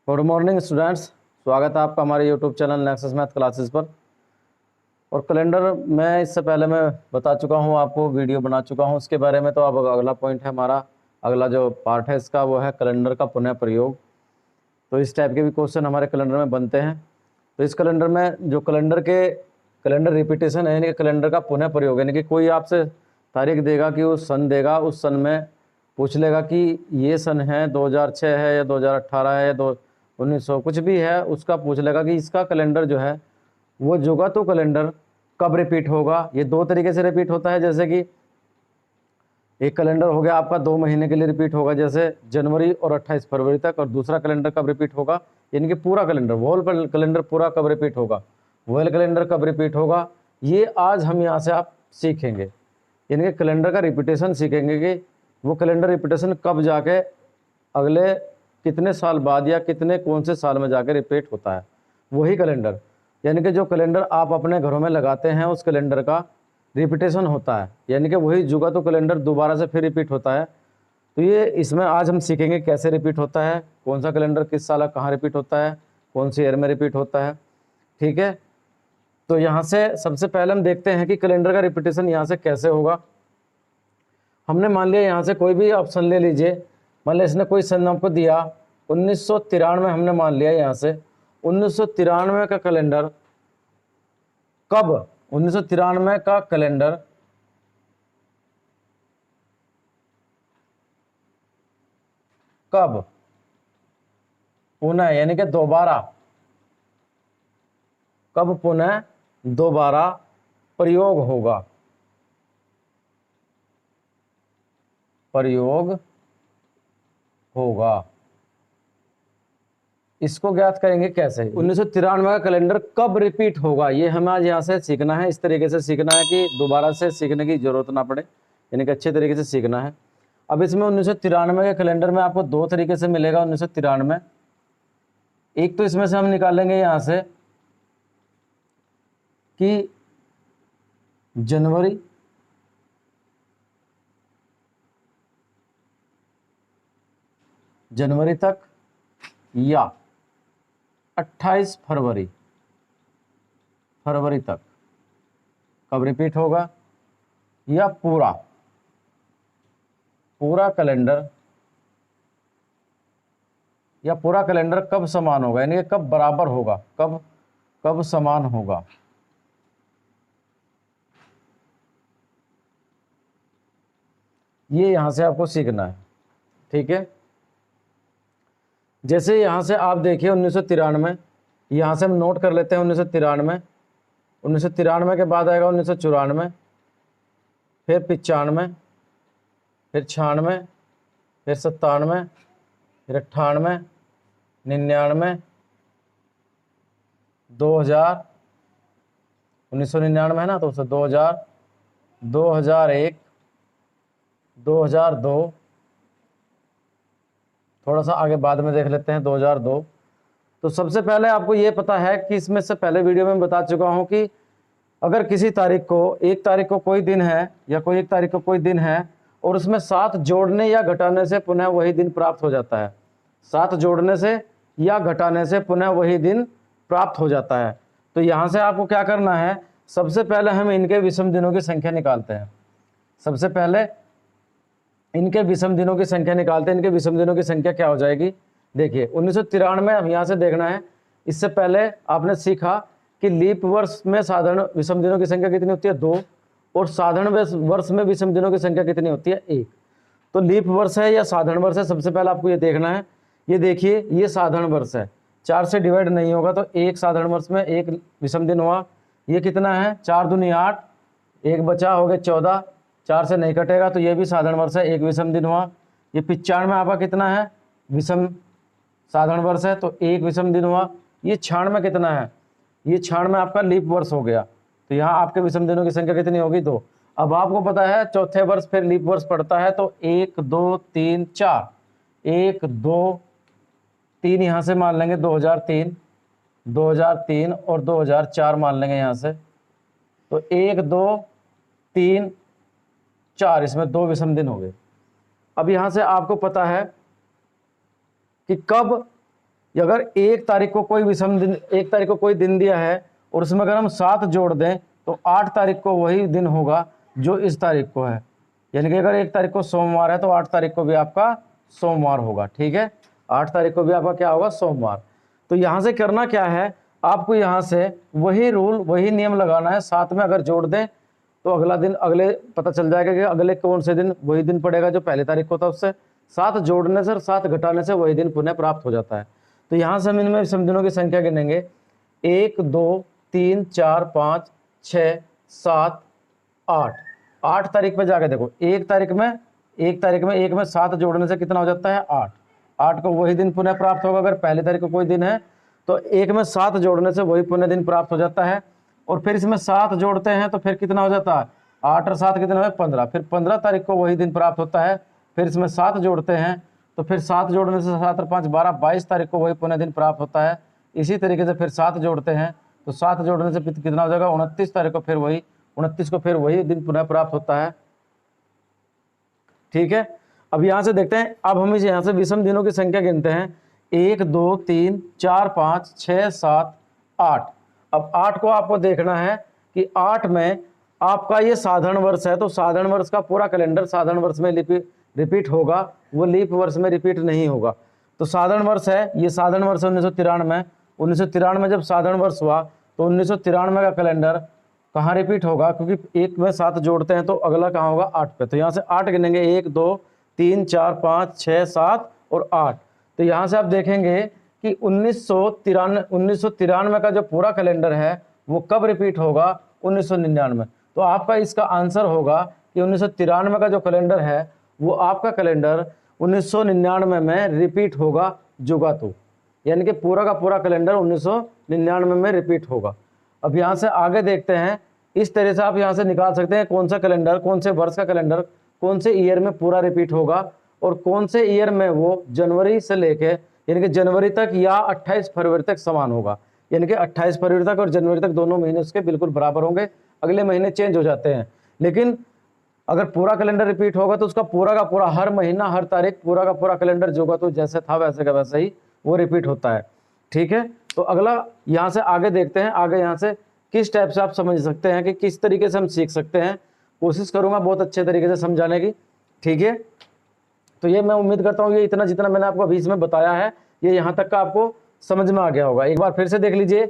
Good morning students, स्वागत है आपका हमारे YouTube channel nexus math classes पर। और कैलेंडर मैं इससे पहले मैं बता चुका हूं, आपको वीडियो बना चुका हूं उसके बारे में। तो अब अगला पॉइंट है हमारा, अगला जो पार्ट है इसका वो है कैलेंडर का पुनः प्रयोग। तो इस टाइप के भी क्वेश्चन हमारे कैलेंडर में बनते हैं। तो इस कैलेंडर में जो कैलेंडर रिपीटेशन है, यानी कि कैलेंडर का पुनः प्रयोग, यानी कि कोई आपसे तारीख देगा कि उस सन देगा, उस सन में पूछ लेगा कि ये सन है 2006 है या 2018 है या 1900 कुछ भी है, उसका पूछ लेगा कि इसका कैलेंडर जो है वो जुगा तो कैलेंडर कब रिपीट होगा। ये दो तरीके से रिपीट होता है, जैसे कि एक कैलेंडर हो गया आपका 2 महीने के लिए रिपीट होगा, जैसे जनवरी और 28 फरवरी तक। और दूसरा कैलेंडर कब रिपीट होगा, यानी कि पूरा कैलेंडर, होल कैलेंडर पूरा कब रिपीट होगा, होल कैलेंडर कब रिपीट होगा, ये आज हम यहाँ से आप सीखेंगे। यानी कि कैलेंडर का रिपीटेशन सीखेंगे कि वो कैलेंडर रिपीटेशन कब जाके अगले कितने साल बाद या कौन से साल में जाकर रिपीट होता है वही कैलेंडर। यानी कि जो कैलेंडर आप अपने घरों में लगाते हैं उस कैलेंडर का रिपीटेशन होता है, यानी कि वही जुगा तो कैलेंडर दोबारा से फिर रिपीट होता है। तो ये इसमें आज हम सीखेंगे कैसे रिपीट होता है, कौन सा कैलेंडर किस साल कहाँ रिपीट होता है, कौन सी ईयर में रिपीट होता है। ठीक है, तो यहाँ से सबसे पहले हम देखते हैं कि कैलेंडर का रिपीटेशन यहाँ से कैसे होगा। हमने मान लिया यहाँ से कोई भी ऑप्शन ले लीजिए, मान लिया इसने कोई सन आपको दिया 1993, हमने मान लिया यहाँ से 1993 का कैलेंडर कब, 1993 का कैलेंडर कब पुनः, यानी कि दोबारा, कब पुनः दोबारा प्रयोग होगा, प्रयोग होगा। इसको ज्ञात करेंगे कैसे, 1993 का कैलेंडर कब रिपीट होगा, ये हमें आज यहाँ से सीखना है। इस तरीके से सीखना है कि दोबारा से सीखने की जरूरत ना पड़े, यानी कि अच्छे तरीके से सीखना है। अब इसमें 1993 के कैलेंडर में आपको दो तरीके से मिलेगा 1993। एक तो इसमें से हम निकालेंगे यहाँ से कि जनवरी तक या 28 फरवरी तक कब रिपीट होगा, या पूरा कैलेंडर, या पूरा कैलेंडर कब समान होगा, यानी कि कब बराबर होगा, कब समान होगा। ये यहां से आपको सीखना है। ठीक है, जैसे यहां से आप देखिए 1993, यहां से हम नोट कर लेते हैं 1993 के बाद आएगा 1994, फिर 95, फिर 96, फिर 97, फिर 98, 99, 2000, 1999 है ना, तो उससे 2000, 2001, 2002, थोड़ा सा आगे बाद में देख लेते हैं 2002। तो सबसे पहले आपको ये पता है कि इसमें से पहले वीडियो में बता चुका हूं कि अगर किसी तारीख को, एक तारीख को कोई दिन है या कोई एक तारीख को कोई दिन है और उसमें 7 जोड़ने या घटाने से पुनः वही दिन प्राप्त हो जाता है, 7 जोड़ने से या घटाने से पुनः वही दिन प्राप्त हो जाता है। तो यहाँ से आपको क्या करना है, सबसे पहले हम इनके विषम दिनों की संख्या निकालते हैं। सबसे पहले इनके विषम दिनों की संख्या निकालते हैं। इनके विषम दिनों की संख्या क्या हो जाएगी, देखिए 1993 हम यहाँ से देखना है। इससे पहले आपने सीखा कि लीप वर्ष में साधारण विषम दिनों की संख्या कितनी होती है, 2, और साधारण वर्ष में विषम दिनों की संख्या कितनी होती है, 1। तो लीप वर्ष है या साधारण वर्ष है, सबसे पहले आपको ये देखना है। ये देखिए, ये साधारण वर्ष है, 4 से डिवाइड नहीं होगा, तो एक साधारण वर्ष में एक विषम दिन हुआ। ये कितना है, 4 दूनी 8, एक बचा हो गया 14, 4 से नहीं कटेगा, तो ये भी साधारण वर्ष है, एक विषम दिन हुआ। ये 95 आपका कितना है, विषम साधारण वर्ष है, तो एक विषम दिन हुआ। ये 96 कितना है, ये 96 आपका लीप वर्ष हो गया, तो यहाँ आपके विषम दिनों की संख्या कितनी होगी, 2। अब आपको पता है चौथे वर्ष फिर लीप वर्ष पड़ता है, तो 1 2 3 4, 1 2 3 यहाँ से मान लेंगे 2003, 2003 और 2004 मान लेंगे यहाँ से। तो 1 2 3 4, इसमें 2 विषम दिन हो गए। अब यहाँ से आपको पता है कि कब अगर 1 तारीख को कोई विषम दिन, 1 तारीख को कोई दिन दिया है और उसमें अगर हम 7 जोड़ दें तो 8 तारीख को वही दिन होगा जो इस तारीख को है। यानी कि अगर 1 तारीख को सोमवार है तो 8 तारीख को भी आपका सोमवार होगा। ठीक है, 8 तारीख को भी आपका क्या होगा, सोमवार। तो यहाँ से करना क्या है, आपको यहाँ से वही रूल, वही नियम लगाना है। 7 में अगर जोड़ दें तो अगला दिन, अगले पता चल जाएगा कि अगले कौन से दिन वही दिन पड़ेगा जो पहली तारीख को था उससे। 7 जोड़ने से और 7 घटाने से वही दिन पुनः प्राप्त हो जाता है। तो यहाँ से हम इनमें विषम दिनों की संख्या गिनेंगे, 1 2 3 4 5 6 7 8। 8 तारीख पे जाके देखो, 1 तारीख में 1 में 7 जोड़ने से कितना हो जाता है, 8। 8 को वही दिन पुनः प्राप्त होगा। अगर पहली तारीख को कोई दिन है तो 1 में 7 जोड़ने से वही पुण्य दिन प्राप्त हो जाता है। और फिर इसमें 7 जोड़ते हैं तो फिर कितना हो जाता है, 8 और 7 कितना है, 15। फिर 15 तारीख को वही दिन प्राप्त होता है। फिर इसमें 7 जोड़ते हैं तो फिर 7 जोड़ने से 7 और 5 12, 22 तारीख को वही पुण्य दिन प्राप्त होता है। इसी तरीके से फिर 7 जोड़ते हैं तो 7 जोड़ने से कितना हो जाएगा, 29 तारीख को फिर वही, 29 को फिर वही दिन पुनः प्राप्त होता है। ठीक है, अब यहाँ से देखते हैं, अब हम इस यहाँ से विषम दिनों की संख्या गिनते हैं, 1 2 3 4 5 6 7 8। अब 8 को आपको देखना है कि 8 में आपका ये साधारण वर्ष है तो साधारण वर्ष का पूरा कैलेंडर साधारण वर्ष में रिपीट होगा, वो लीप वर्ष में रिपीट नहीं होगा। तो साधारण वर्ष है, ये साधारण वर्ष 1993। 1993 जब साधारण वर्ष हुआ तो 1993 का कैलेंडर कहाँ रिपीट होगा, क्योंकि 1 में 7 जोड़ते हैं तो अगला कहाँ होगा, 8 पे। तो यहाँ से 8 गिनेंगे, 1 2 3 4 5 6 7 और 8। तो यहाँ से आप देखेंगे कि 1993 का जो पूरा कैलेंडर है वो कब रिपीट होगा, 1999। तो आपका इसका आंसर होगा कि 1993 का जो कैलेंडर है वो आपका कैलेंडर 1999 में रिपीट होगा, जुगातु। यानी कि पूरा का पूरा कैलेंडर 1999 में रिपीट होगा। अब यहाँ से आगे देखते हैं, इस तरह से आप यहाँ से निकाल सकते हैं कौन सा कैलेंडर, कौन से वर्ष का कैलेंडर कौन से ईयर में पूरा रिपीट होगा और कौन से ईयर में वो जनवरी से लेके यानी कि जनवरी तक या 28 फरवरी तक समान होगा। यानी कि 28 फरवरी तक और जनवरी तक दोनों महीने उसके बिल्कुल बराबर होंगे, अगले महीने चेंज हो जाते हैं। लेकिन अगर पूरा कैलेंडर रिपीट होगा तो उसका पूरा का पूरा हर महीना हर तारीख पूरा का पूरा कैलेंडर जो होगा तो जैसे था वैसे का वैसे ही वो रिपीट होता है। ठीक है, तो अगला यहाँ से आगे देखते हैं, आगे यहाँ से किस टाइप से आप समझ सकते हैं कि किस तरीके से हम सीख सकते हैं। कोशिश करूंगा बहुत अच्छे तरीके से समझाने की। ठीक है, तो ये मैं उम्मीद करता हूँ ये इतना जितना मैंने आपको अभी इसमें बताया है ये यहाँ तक का आपको समझ में आ गया होगा। एक बार फिर से देख लीजिए,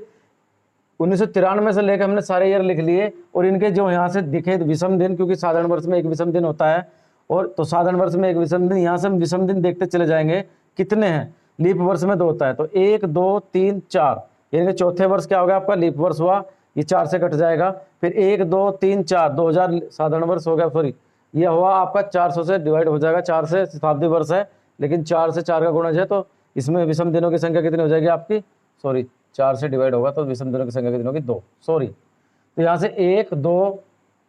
1993 से लेकर हमने सारे ईयर लिख लिए और इनके जो यहाँ से दिखे विषम दिन, क्योंकि साधारण वर्ष में एक विषम दिन होता है और तो साधारण वर्ष में एक विषम दिन, यहाँ से हम विषम दिन देखते चले जाएंगे कितने हैं। लीप वर्ष में 2 होता है तो 1 2 3 4, यानी कि चौथे वर्ष क्या होगा आपका, लीप वर्ष हुआ, ये 4 से कट जाएगा। फिर 1 2 3 4 2000 साधारण वर्ष हो गया, सॉरी ये हुआ आपका 400 से डिवाइड हो जाएगा, 4 से शताब्दी वर्ष है लेकिन 4 से 4 का गुणज है तो इसमें विषम दिनों की संख्या कितनी हो जाएगी आपकी, सॉरी 4 से डिवाइड होगा तो विषम दिनों की संख्या कितनी होगी, 2, सॉरी। तो यहाँ से 1 2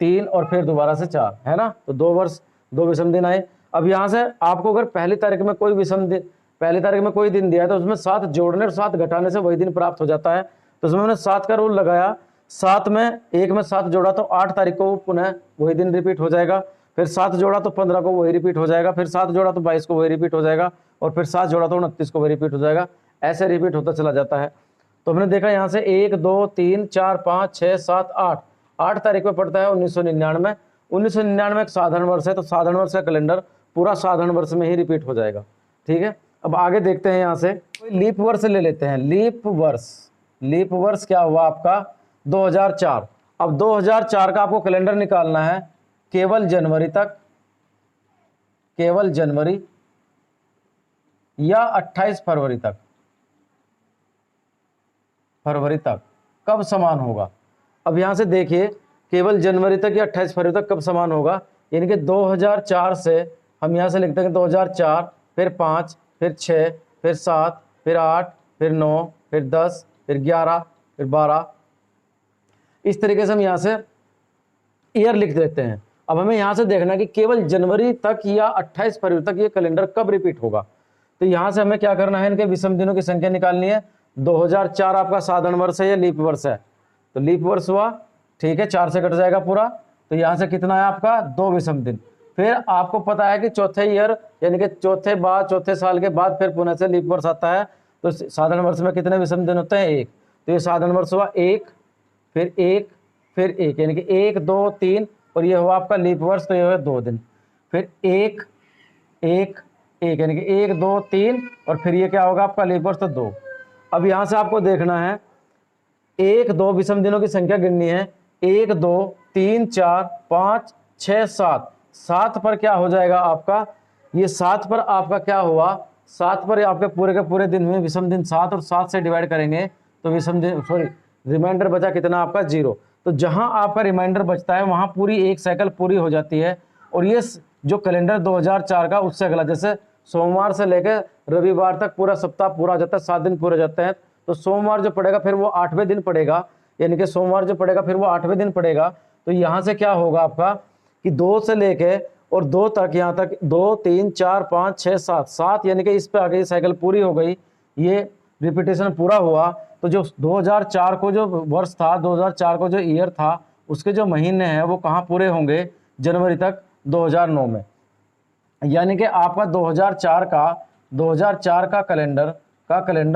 3 और फिर दोबारा से 4 है ना, तो 2 वर्ष 2 विषम दिन आए। अब यहाँ से आपको अगर पहली तारीख में कोई विषम दिन, पहली तारीख में कोई दिन दिया है तो उसमें 7 जोड़ने और 7 घटाने से वही दिन प्राप्त हो जाता है। तो उसमें मैंने 7 का रूल लगाया, 7 में 1 में 7 जोड़ा तो 8 तारीख को पुनः वही दिन रिपीट हो जाएगा। फिर 7 जोड़ा तो 15 को वही रिपीट हो जाएगा। फिर 7 जोड़ा तो 22 को वही रिपीट हो जाएगा और फिर 7 जोड़ा तो 29 को वही रिपीट हो जाएगा। ऐसे रिपीट होता चला जाता है। तो हमने देखा यहाँ से 1 2 3 4 5 6 7 8, 8 तारीख में पड़ता है 1999। 1999 एक साधारण वर्ष है तो साधारण वर्ष का कैलेंडर पूरा साधारण वर्ष में ही रिपीट हो जाएगा। ठीक है, अब आगे देखते हैं, यहाँ से कोई लीप वर्ष ले लेते हैं। लीप वर्ष क्या हुआ आपका, 2004। अब 2004 का आपको कैलेंडर निकालना है केवल जनवरी तक, केवल जनवरी या 28 फरवरी तक, कब समान होगा। अब यहां से देखिए केवल जनवरी तक या 28 फरवरी तक कब समान होगा, यानी कि 2004 से हम यहां से लिखते हैं 2004 फिर 5 फिर 6 फिर 7 फिर 8 फिर 9 फिर 10 फिर 11 फिर 12, इस तरीके से हम यहां से ईयर लिख देते हैं। अब हमें यहां से देखना है कि केवल जनवरी तक या 28 फरवरी तक ये कैलेंडर कब रिपीट होगा। तो यहां से हमें क्या करना है, इनके विषम दिनों की संख्या निकालनी है। 2004 आपका साधारण वर्ष है या लीप वर्ष है, तो लीप वर्ष हुआ, ठीक है, 4 से कट जाएगा पूरा। तो यहां से कितना है आपका, 2 विषम दिन। फिर आपको पता है कि चौथे ईयर यानी कि चौथे साल के बाद फिर पुनः से लीप वर्ष आता है तो साधारण वर्ष में कितने विषम दिन होते हैं? एक। तो ये साधारण वर्ष हुआ एक, फिर एक, फिर एक, यानी कि 1 2 3, और ये हुआ आपका लीप वर्ष, तो ये हुआ 2 दिन। फिर एक एक एक, यानी कि 1 2 3, और फिर ये क्या होगा आपका लीप वर्ष, तो 2। अब यहां से आपको देखना है 1 2 विषम दिनों की संख्या गिननी है। 1 2 3 4 5 6 7, 7 पर क्या हो जाएगा आपका, ये 7 पर आपका क्या हुआ, 7 पर आपके पूरे के पूरे दिन हुए विषम दिन 7, और 7 से डिवाइड करेंगे तो विषम दिन, सॉरी, रिमाइंडर बचा कितना आपका 0। तो जहां आपका रिमाइंडर बचता है वहां पूरी एक साइकिल पूरी हो जाती है। और ये जो कैलेंडर 2004 का उससे अगला, जैसे सोमवार से लेकर रविवार तक पूरा सप्ताह पूरा हो जाता है, 7 दिन पूरे हो जाते हैं। तो सोमवार जो पड़ेगा फिर वो 8वें दिन पड़ेगा, यानी कि सोमवार जो पड़ेगा फिर वो 8वें दिन पड़ेगा। तो यहाँ से क्या होगा आपका कि 2 से लेके और 2 तक, यहाँ तक 2 3 4 5 6 7, 7, यानी कि इस पे आ गई साइकिल पूरी हो गई, ये रिपीटेशन पूरा हुआ। तो जो 2004 को जो वर्ष था, 2004 को जो ईयर था, उसके जो महीने हैं वो कहाँ पूरे होंगे, जनवरी तक 2009 में। यानी कि आपका 2004 का कैलेंडर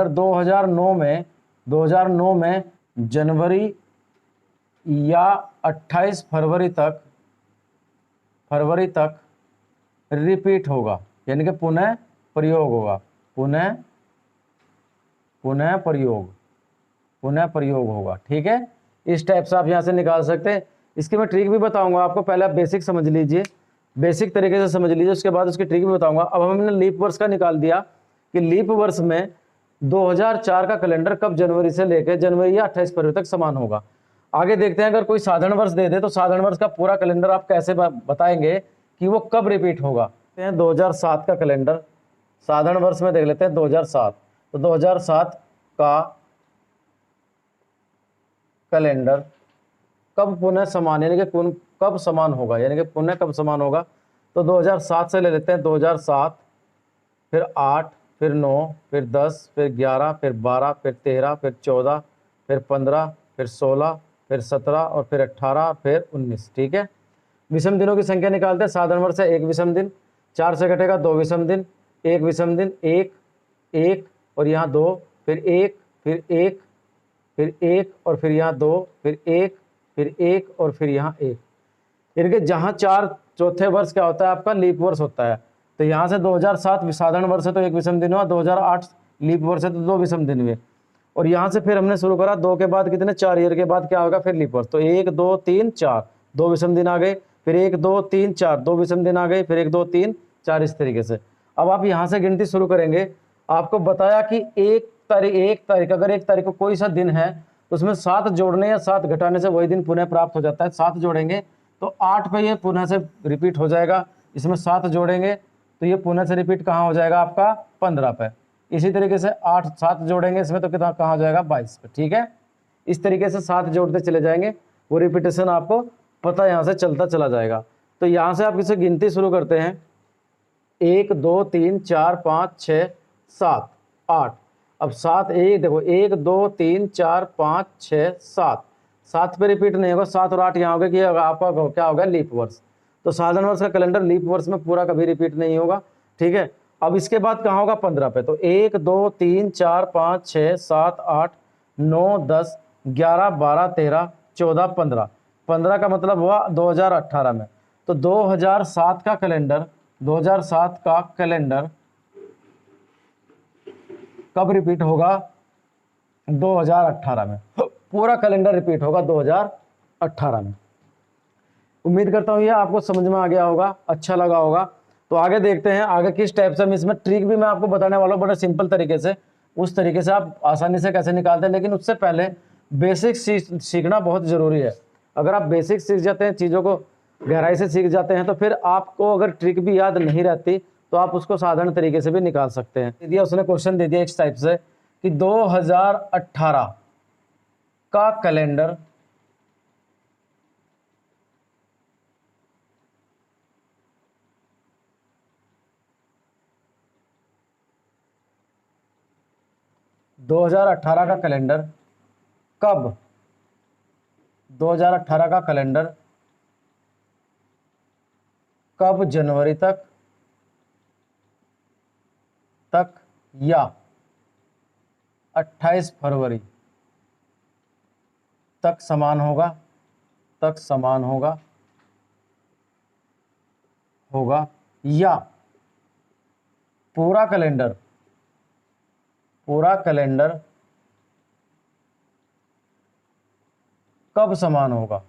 2009 में जनवरी या 28 फरवरी तक रिपीट होगा, यानी कि पुनः प्रयोग होगा, पुनः प्रयोग होगा। ठीक है, इस टाइप से आप यहां से निकाल सकते हैं। इसकी मैं ट्रिक भी बताऊंगा आपको, पहले आप बेसिक समझ लीजिए, बेसिक तरीके से समझ लीजिए, उसके बाद उसकी ट्रिक भी बताऊंगा। अब हमने लीप वर्ष का निकाल दिया कि लीप वर्ष में 2004 का कैलेंडर कब जनवरी से लेकर जनवरी या 28 फरवरी तक समान होगा। आगे देखते हैं, अगर कोई साधारण वर्ष दे दे तो साधारण वर्ष का पूरा कैलेंडर आप कैसे बताएंगे कि वो कब रिपीट होगा। 2007 का कैलेंडर साधारण वर्ष में देख लेते हैं 2007। तो 2007 का कैलेंडर कब पुनः समान, यानी कि कब समान होगा, यानी कि पुनः कब समान होगा। तो 2007 से ले लेते हैं, 2007, फिर 8, फिर 9, फिर 10, फिर 11, फिर 12, फिर 13, फिर 14, फिर 15, फिर 16, फिर 17, और फिर 18, फिर 19। ठीक है, विषम दिनों की संख्या निकालते हैं। साधारण वर्ष है 1 विषम दिन, 4 से घटेगा 2 विषम दिन, 1 विषम दिन, 1 1, और यहाँ 2, फिर 1, फिर 1, फिर 1, और फिर यहाँ 2, फिर 1, फिर 1, और फिर यहाँ 1। यानी कि जहाँ 4 चौथे वर्ष क्या होता है आपका लीप वर्ष होता है। तो यहाँ से 2007 साधारण वर्ष है तो 1 विषम दिन हुआ, 2008 लीप वर्ष है तो 2 विषम दिन हुए। और यहाँ से फिर हमने शुरू करा 2 के बाद कितने, 4 ईयर के बाद क्या होगा फिर लीप वर्ष। तो 1 2 3 4, 2 विषम दिन आ गए, फिर 1 2 3 4, 2 विषम दिन आ गए, फिर 1 2 3 4, इस तरीके से। अब आप यहाँ से गिनती शुरू करेंगे। आपको बताया कि 1 तारीख अगर 1 तारीख को कोई सा दिन है तो उसमें 7 जोड़ने या 7 घटाने से वही दिन पुनः प्राप्त हो जाता है। 7 जोड़ेंगे तो 8 पे ये पुनः से रिपीट हो जाएगा, इसमें 7 जोड़ेंगे तो ये पुनः से रिपीट कहाँ हो जाएगा आपका 15 पे। इसी तरीके से 8 7 जोड़ेंगे इसमें तो कितना कहाँ हो जाएगा 22 पे। ठीक है, इस तरीके से 7 जोड़ते चले जाएंगे, वो रिपीटेशन आपको पता यहाँ से चलता चला जाएगा। तो यहाँ से आप इसे गिनती शुरू करते हैं, 1 2 3 4 5 6 7 8। अब 7 एक देखो, 1 2 3 4 5 6 7, 7 पे रिपीट नहीं होगा, 7 और 8 यहाँ हो गया कि आपका क्या होगा लीप वर्ष। तो साधारण वर्ष का कैलेंडर लीप वर्ष में पूरा कभी रिपीट नहीं होगा। ठीक है, अब इसके बाद कहाँ होगा 15 पे। तो 1 2 3 4 5 6 7 8 9 10 11 12 13 14 15, 15 का मतलब हुआ 2018 में। तो 2007 का कैलेंडर कब रिपीट होगा 2018 में, पूरा कैलेंडर रिपीट होगा 2018 में। उम्मीद करता हूँ ये आपको समझ में आ गया होगा, अच्छा लगा होगा। तो आगे देखते हैं आगे किस टाइप से हम इसमें ट्रिक भी मैं आपको बताने वाला हूँ बड़े सिंपल तरीके से, उस तरीके से आप आसानी से कैसे निकालते हैं। लेकिन उससे पहले बेसिक सीखना बहुत ज़रूरी है। अगर आप बेसिक सीख जाते हैं, चीज़ों को गहराई से सीख जाते हैं, तो फिर आपको अगर ट्रिक भी याद नहीं रहती तो आप उसको साधारण तरीके से भी निकाल सकते हैं। दिया उसने क्वेश्चन दे दिया इस टाइप से कि 2018 का कैलेंडर कब 2018 का कैलेंडर कब जनवरी तक या 28 फरवरी तक समान होगा, या पूरा कैलेंडर कब समान होगा।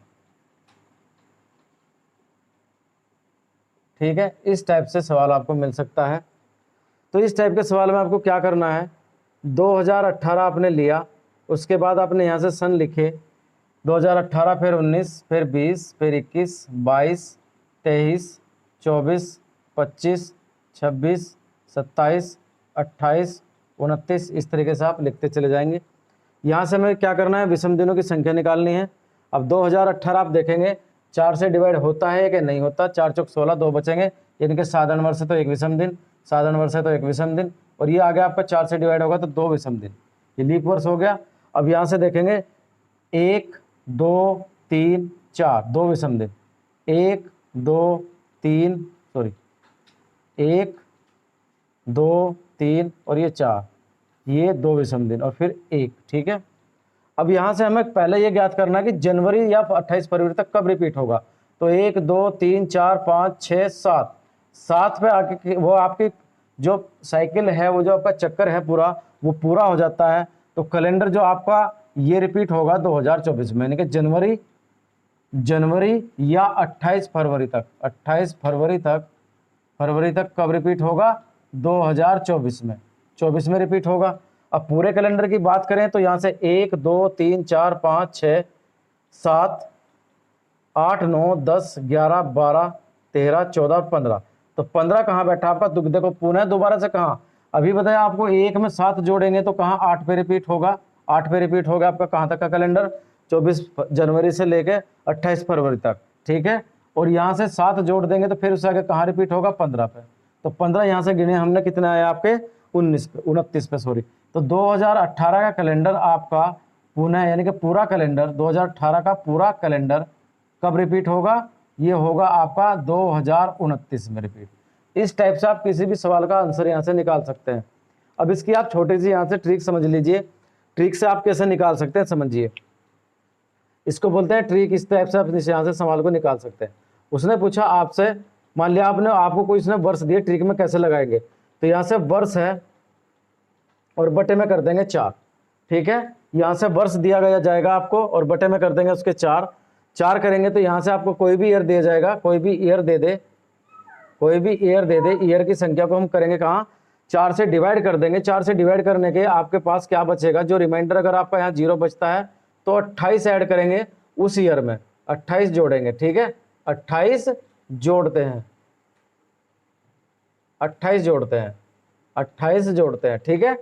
ठीक है, इस टाइप से सवाल आपको मिल सकता है। तो इस टाइप के सवाल में आपको क्या करना है, 2018 आपने लिया, उसके बाद आपने यहाँ से सन लिखे, 2018 फिर 19 फिर 20 फिर 21 22 23 24 25 26 27 28 29, इस तरीके से आप लिखते चले जाएंगे। यहाँ से हमें क्या करना है, विषम दिनों की संख्या निकालनी है। अब 2018 आप देखेंगे 4 से डिवाइड होता है कि नहीं होता, 4 चौक 16, 2 बचेंगे, यानी कि साधारण वर्ष है तो एक विषम दिन, साधारण वर्ष है तो एक विषम दिन, और ये आ गया आपका 4 से डिवाइड होगा तो 2 विषम दिन, ये लीप वर्ष हो गया। अब यहाँ से देखेंगे 1 2 3 4, 2 विषम दिन, 1 2 3 सॉरी 1 2 3 और ये 4, ये 2 विषम दिन और फिर 1। ठीक है, अब यहाँ से हमें पहले ये ज्ञात करना है कि जनवरी या 28 फरवरी तक कब रिपीट होगा। तो 1 2 3 4 5 6 7, 7 पे आके वो आपकी जो साइकिल है, वो जो आपका चक्कर है पूरा, वो पूरा हो जाता है। तो कैलेंडर जो आपका ये रिपीट होगा 2024 में, यानी कि जनवरी या 28 फरवरी तक, 28 फरवरी तक कब रिपीट होगा, 2024 में, 24 में रिपीट होगा। अब पूरे कैलेंडर की बात करें तो यहाँ से 1 2 3 4 5 6 7 8 9 10 11 12 13 14 15, तो 15 कहाँ बैठा आपका, देखो पुनः दोबारा से कहाँ, अभी बताया आपको 1 में 7 जोड़ेंगे तो कहाँ 8 पे रिपीट होगा, 8 पे रिपीट होगा आपका कहाँ तक का कैलेंडर, 24 जनवरी से लेके 28 फरवरी तक। ठीक है, और यहाँ से 7 जोड़ देंगे तो फिर उससे आगे कहाँ रिपीट होगा, 15 पे। तो 15 यहाँ से गिने हमने, कितना आया आपके 29 पे सॉरी। तो 2018 का कैलेंडर आपका पुनः, यानी कि पूरा कैलेंडर 2018 का पूरा कैलेंडर कब रिपीट होगा, ये होगा आपका 2029 में रिपीट। इस टाइप से आप किसी भी सवाल का आंसर यहाँ से निकाल सकते हैं। अब इसकी आप छोटी सी यहाँ से ट्रिक समझ लीजिए, ट्रिक से आप कैसे निकाल सकते हैं समझिए। इसको बोलते हैं ट्रिक, इस टाइप से आप यहाँ से सवाल को निकाल सकते हैं। उसने पूछा आपसे, मान लिया आपको कोई इसने वर्ष दिए, ट्रिक में कैसे लगाएंगे, तो यहाँ से वर्ष है और बटे में कर देंगे 4। ठीक है, यहाँ से वर्ष दिया गया जाएगा आपको और बटे में कर देंगे उसके 4 करेंगे तो यहाँ से आपको कोई भी ईयर दिया जाएगा, कोई भी ईयर दे दे, ईयर की संख्या को हम करेंगे कहाँ, 4 से डिवाइड कर देंगे। 4 से डिवाइड करने के आपके पास क्या बचेगा, जो रिमाइंडर अगर आपका यहाँ 0 बचता है तो 28 ऐड करेंगे उस ईयर में, 28 जोड़ेंगे। ठीक है, 28 जोड़ते हैं, 28 जोड़ते हैं। ठीक है,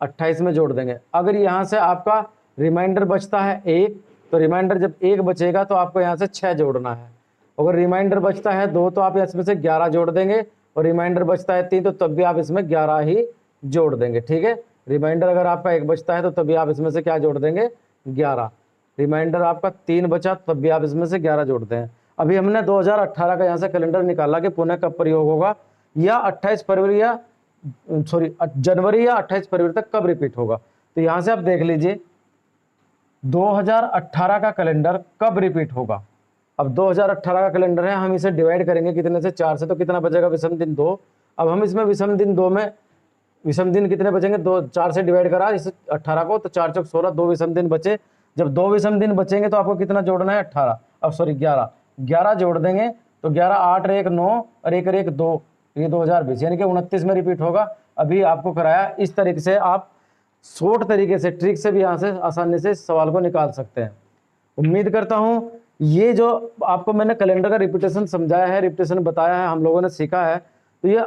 28 में जोड़ देंगे। अगर यहाँ से आपका रिमाइंडर बचता है 1, तो रिमाइंडर जब 1 बचेगा तो आपको यहाँ से 6 जोड़ना है। अगर रिमाइंडर बचता है 2 तो आप इसमें से 11 जोड़ देंगे, और रिमाइंडर बचता है 3 तो तब भी आप इसमें 11 ही जोड़ देंगे। ठीक है, रिमाइंडर अगर आपका 1 बचता है तो तभी आप इसमें से क्या जोड़ देंगे, 11। रिमाइंडर आपका 3 बचा तब भी आप इसमें से 11 जोड़ते हैं। अभी हमने 2018 का यहाँ से कैलेंडर निकाला कि पुनः कब प्रयोग होगा, या 28 फरवरी या जनवरी या 28 फरवरी तक कब रिपीट होगा। तो यहाँ से आप देख लीजिए 2018 का कैलेंडर कब रिपीट होगा। अब 2018 का कैलेंडर है, हम इसे डिवाइड करेंगे कितने से, 4 से, तो कितना बचेगा, विषम दिन 2। अब हम इसमें विषम दिन 2 में विषम दिन कितने बचेंगे, 2, 4 से डिवाइड करा इस 18 को, तो 4 चौक 16, 2 विषम दिन बचे। जब 2 विषम दिन बचेंगे तो आपको कितना जोड़ना है, 11 जोड़ देंगे तो 11 8 1 9 और 1 1 2, ये 2020 यानी कि 29 में रिपीट होगा। अभी आपको कराया, इस तरीके से आप शॉर्ट तरीके से ट्रिक से भी यहाँ से आसानी से सवाल को निकाल सकते हैं। उम्मीद करता हूँ ये जो आपको मैंने कैलेंडर का रिपीटेशन समझाया है, रिपीटेशन बताया है, हम लोगों ने सीखा है, तो ये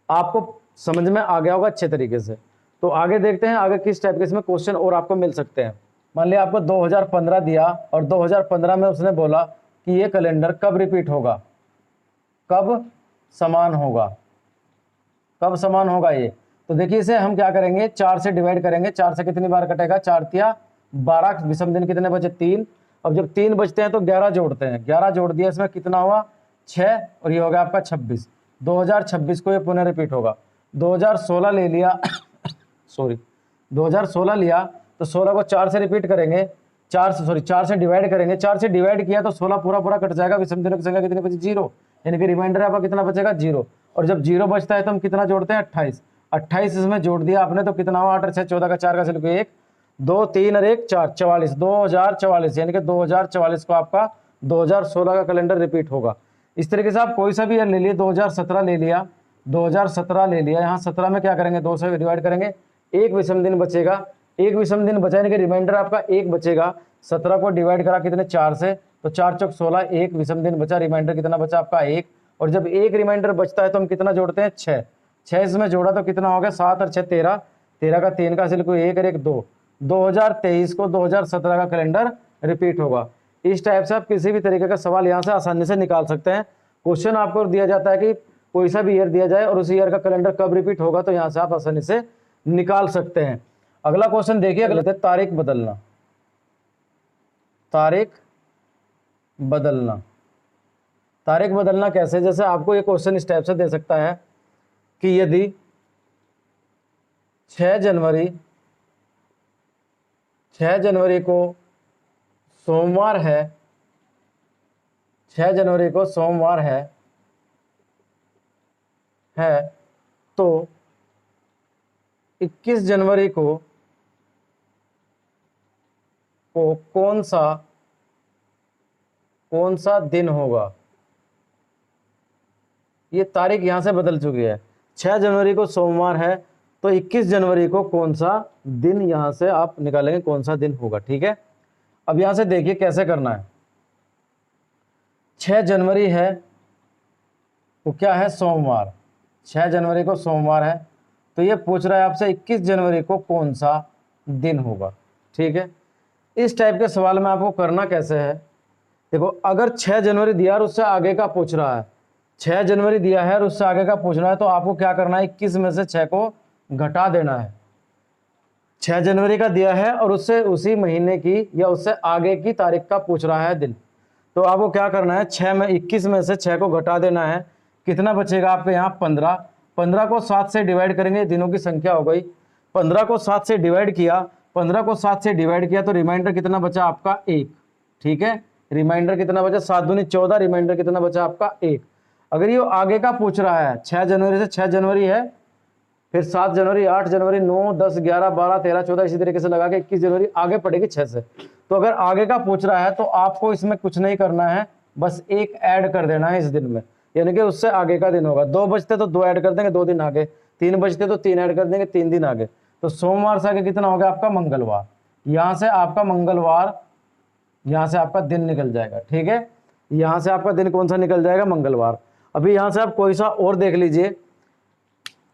आपको समझ में आ गया होगा अच्छे तरीके से। तो आगे देखते हैं आगे किस टाइप के इसमें क्वेश्चन और आपको मिल सकते हैं। मान लिया आपको 2015 दिया और 2015 में उसने बोला कि ये कैलेंडर कब रिपीट होगा, कब समान होगा ये। तो देखिए इसे हम क्या करेंगे, 4 से डिवाइड करेंगे। 4 से कितनी बार कटेगा, 4 तिया 12, विषम दिन कितने बचे, 3। अब जब 3 बचते हैं तो 11 जोड़ते हैं, 11 जोड़ दिया, इसमें कितना हुआ, 6, और ये हो गया आपका 26। 2026 को ये पुनः रिपीट होगा। 2016 ले लिया सॉरी 2016 लिया तो 16 को 4 से रिपीट करेंगे, 4 से डिवाइड करेंगे, 4 से डिवाइड किया तो 16 पूरा पूरा कट जाएगा, विषम दिनों की संख्या कितनी बची 0, यानी कि रिमाइंडर आपका कितना बचेगा 0। और जब 0 बचता है तो हम कितना जोड़ते हैं 28, 28 इसमें जोड़ दिया आपने तो कितना हुआ 8 और 6 14 का 4 का सिर्फ 1 2 3 और 1 4 44, 2044, यानी कि 2044 को आपका 2016 का कैलेंडर रिपीट होगा। इस तरीके से आप कोई सा भी ईयर ले लिए, 2017 ले लिया, 2017 ले लिया, यहाँ 17 में क्या करेंगे 2 से डिवाइड करेंगे, एक विषम दिन बचेगा, एक विषम दिन बचा यानी कि रिमाइंडर आपका एक बचेगा। 17 को डिवाइड करा कितने 4 से, तो 4 चौक 16, एक विषम दिन बचा, रिमाइंडर कितना बचा आपका 1। और जब एक रिमाइंडर बचता है तो हम कितना जोड़ते हैं 6, 6 इसमें जोड़ा तो कितना हो गया 7 और 6 13, 13 का 3 का सिर्फ 1 और 1 2, 2023 को 2017 का कैलेंडर रिपीट होगा। इस टाइप से आप किसी भी तरीके का सवाल यहाँ से आसानी से निकाल सकते हैं। क्वेश्चन आपको दिया जाता है कि कोई सा भी ईयर दिया जाए और उस ईयर का कैलेंडर कब रिपीट होगा, तो यहाँ से आप आसानी से निकाल सकते हैं। अगला क्वेश्चन देखिए, अगले तारीख बदलना, तारीख बदलना, तारीख बदलना कैसे, जैसे आपको ये क्वेश्चन इस टाइप से दे सकता है कि यदि 6 जनवरी को सोमवार है, 6 जनवरी को सोमवार है तो 21 जनवरी को कौन सा दिन होगा। ये तारीख यहां से बदल चुकी है, 6 जनवरी को सोमवार है तो 21 जनवरी को कौन सा दिन, यहां से आप निकालेंगे कौन सा दिन होगा। ठीक है, अब यहां से देखिए कैसे करना है। 6 जनवरी है वो क्या है सोमवार, 6 जनवरी को सोमवार है तो ये पूछ रहा है आपसे 21 जनवरी को कौन सा दिन होगा। ठीक है, इस टाइप के सवाल में आपको करना कैसे है, देखो अगर 6 जनवरी दिया और उससे आगे का पूछ रहा है, 6 जनवरी दिया है और उससे आगे का पूछना है तो आपको क्या करना है 21 में से 6 को घटा देना है। 6 जनवरी का दिया है और उससे उसी महीने की या उससे आगे की तारीख का पूछ रहा है दिन, तो आपको क्या करना है 21 में से 6 को घटा देना है, कितना बचेगा आपके यहाँ 15, 15 को 7 से डिवाइड करेंगे, दिनों की संख्या हो गई, 15 को 7 से डिवाइड किया, 15 को 7 से डिवाइड किया तो रिमाइंडर कितना बचा आपका 1। ठीक है, रिमाइंडर कितना बचा 7 दूनी 14, रिमाइंडर कितना बचा आपका 1। अगर ये आगे का पूछ रहा है 6 जनवरी से, 6 जनवरी है फिर 7 जनवरी 8 जनवरी 9 10 11 12 13 14 इसी तरीके से लगा के 21 जनवरी आगे पड़ेगी 6 से। तो अगर आगे का पूछ रहा है तो आपको इसमें कुछ नहीं करना है, बस एक ऐड कर देना है इस दिन में, यानी कि उससे आगे का दिन होगा। 2 बजते तो 2 ऐड कर देंगे 2 दिन आगे, 3 बजते तो 3 ऐड कर देंगे 3 दिन आगे, तो सोमवार से आगे कितना हो गया आपका मंगलवार, यहाँ से आपका मंगलवार, यहाँ से आपका दिन निकल जाएगा। ठीक है, यहाँ से आपका दिन कौन सा निकल जाएगा मंगलवार। अभी यहाँ से आप कोई सा और देख लीजिए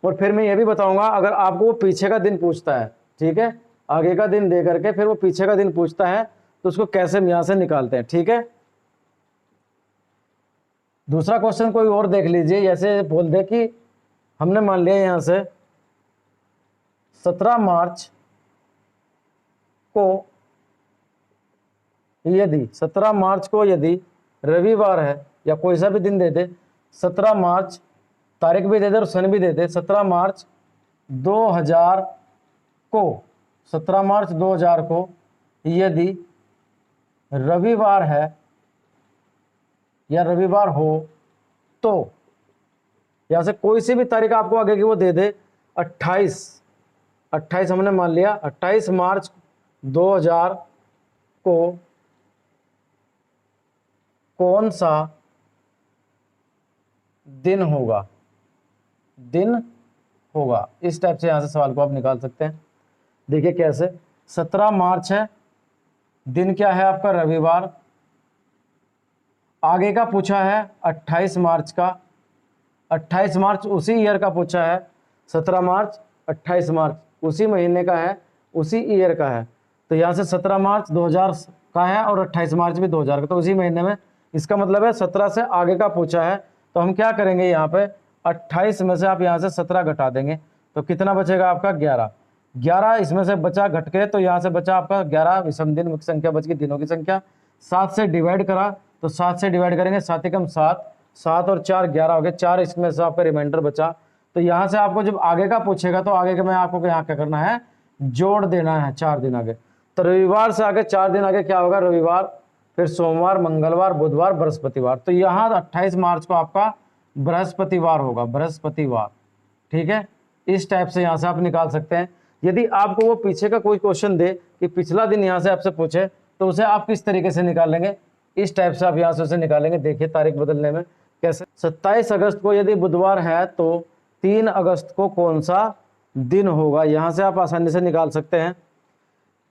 और फिर मैं ये भी बताऊंगा अगर आपको वो पीछे का दिन पूछता है, ठीक है, आगे का दिन दे करके फिर वो पीछे का दिन पूछता है तो उसको कैसे हम यहाँ से निकालते हैं। ठीक है, दूसरा क्वेश्चन कोई और देख लीजिए, जैसे बोल दे कि हमने मान लिया यहाँ से 17 मार्च को यदि रविवार है या कोई सा भी दिन दे दे, 17 मार्च तारीख भी दे दे और सन भी दे दे, 17 मार्च 2000 को, 17 मार्च 2000 को यदि रविवार है या रविवार हो तो यहाँ से कोई सी भी तारीख आपको आगे की वो दे दे, 28 हमने मान लिया 28 मार्च 2000 को कौन सा दिन होगा, इस टाइप से यहां से सवाल को आप निकाल सकते हैं। देखिए कैसे, 17 मार्च है, दिन क्या है आपका रविवार, आगे का पूछा है 28 मार्च का, 28 मार्च उसी ईयर का पूछा है, 17 मार्च 28 मार्च उसी महीने का है, उसी ईयर का है, तो यहाँ से 17 मार्च 2000 का है और 28 मार्च भी 2000 का, तो उसी महीने में, इसका मतलब है 17 से आगे का पूछा है, तो हम क्या करेंगे यहाँ पे 28 में से आप यहाँ से 17 घटा देंगे तो कितना बचेगा आपका 11 इसमें से बचा घट के, तो यहाँ से बचा आपका 11 विषम दिन, मुख्य संख्या बच गई दिनों की संख्या। 7 से डिवाइड करा तो 7 से डिवाइड करेंगे, 7 एकम 7, 7 और 4 11 हो गए, 4 इसमें से आपका रिमाइंडर बचा। तो यहाँ से आपको जब आगे का पूछेगा तो आगे का में आपको यहाँ क्या करना है जोड़ देना है 4 दिन आगे। तो रविवार से आगे 4 दिन आगे क्या होगा, रविवार, फिर सोमवार, मंगलवार, बुधवार, बृहस्पतिवार। तो यहाँ 28 मार्च को आपका बृहस्पतिवार होगा, बृहस्पतिवार। ठीक है, इस टाइप से यहाँ से आप निकाल सकते हैं। यदि आपको वो पीछे का कोई क्वेश्चन दे कि पिछला दिन यहाँ से आपसे पूछे, तो उसे आप किस तरीके से निकालेंगे, इस टाइप से आप यहाँ से उसे निकालेंगे। देखिए तारीख बदलने में कैसे। 27 अगस्त को यदि बुधवार है तो 3 अगस्त को कौन सा दिन होगा, यहाँ से आप आसानी से निकाल सकते हैं।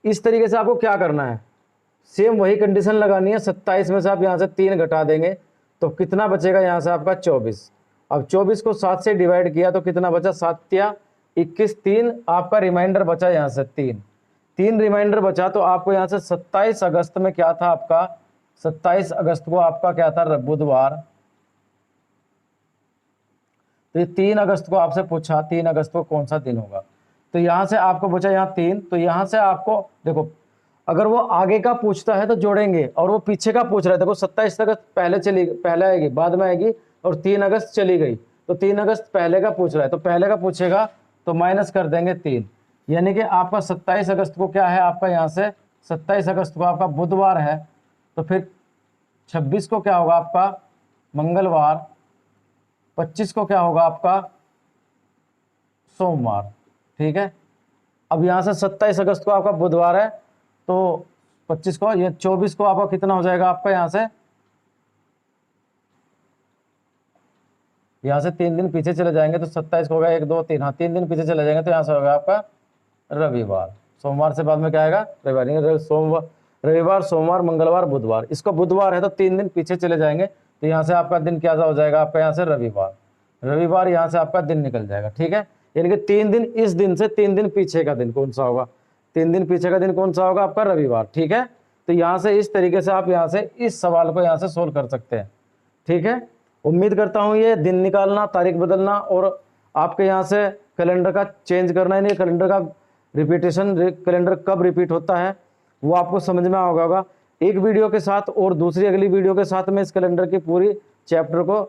इस तरीके से आपको क्या करना है, सेम वही कंडीशन लगानी है। 27 में से आप यहाँ से 3 घटा देंगे तो कितना बचेगा, यहाँ से आपका 24। अब 24 को 7 से डिवाइड किया तो कितना बचा, 7 या 21, 3 आपका रिमाइंडर बचा, यहाँ से 3 रिमाइंडर बचा। तो आपको यहाँ से 27 अगस्त में क्या था आपका, 27 अगस्त को आपका क्या था, बुधवार। तो ये 3 अगस्त को आपसे पूछा 3 अगस्त को कौन सा दिन होगा, तो यहाँ से आपको बचा यहाँ 3। तो यहाँ से आपको देखो, अगर वो आगे का पूछता है तो जोड़ेंगे, और वो पीछे का पूछ रहा है, देखो 27 अगस्त पहले आएगी, बाद में आएगी, और 3 अगस्त चली गई, तो 3 अगस्त पहले का पूछ रहा है, तो पहले का पूछेगा तो माइनस कर देंगे 3। यानी कि आपका 27 अगस्त को क्या है, आपका यहाँ से 27 अगस्त को आपका बुधवार है, तो फिर 26 को क्या होगा आपका मंगलवार, 25 को क्या होगा आपका सोमवार। ठीक है, अब यहाँ से 27 अगस्त को आपका बुधवार है, तो 25 को, ये 24 को आपका कितना हो जाएगा आपका, यहाँ से 3 दिन पीछे चले जाएंगे तो 27 को होगा 1 2 3, हाँ 3 दिन पीछे चले जाएंगे तो यहाँ से होगा आपका रविवार। सोमवार से बाद में क्या आएगा, रविवार। सोमवार, रविवार, सोमवार, मंगलवार, बुधवार। इसको बुधवार है तो 3 दिन पीछे चले जाएंगे तो यहाँ से आपका दिन क्या हो जाएगा, आपका यहाँ से रविवार। रविवार यहाँ से आपका दिन निकल जाएगा। ठीक है, यानी कि 3 दिन, इस दिन से 3 दिन पीछे का दिन कौन सा होगा, 3 दिन पीछे का दिन कौन सा होगा, आपका रविवार। ठीक है, तो यहाँ से इस तरीके से आप यहाँ से इस सवाल को यहाँ से सोल्व कर सकते हैं। ठीक है, उम्मीद करता हूँ ये दिन निकालना, तारीख बदलना और आपके यहाँ से कैलेंडर का चेंज करना, यानी कैलेंडर का रिपीटेशन, कैलेंडर कब रिपीट होता है वो आपको समझ में आ होगा। एक वीडियो के साथ और दूसरी अगली वीडियो के साथ में इस कैलेंडर की पूरी चैप्टर को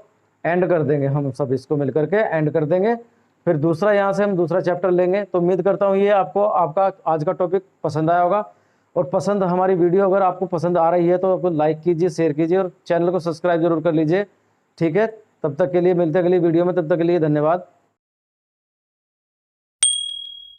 एंड कर देंगे, हम सब इसको मिलकर के एंड कर देंगे। फिर दूसरा यहाँ से हम दूसरा चैप्टर लेंगे। तो उम्मीद करता हूँ ये आपको, आपका आज का टॉपिक पसंद आया होगा, और पसंद हमारी वीडियो अगर आपको पसंद आ रही है तो आपको लाइक कीजिए, शेयर कीजिए और चैनल को सब्सक्राइब जरूर कर लीजिए। ठीक है, तब तक के लिए मिलते हैं अगली वीडियो में, तब तक के लिए धन्यवाद।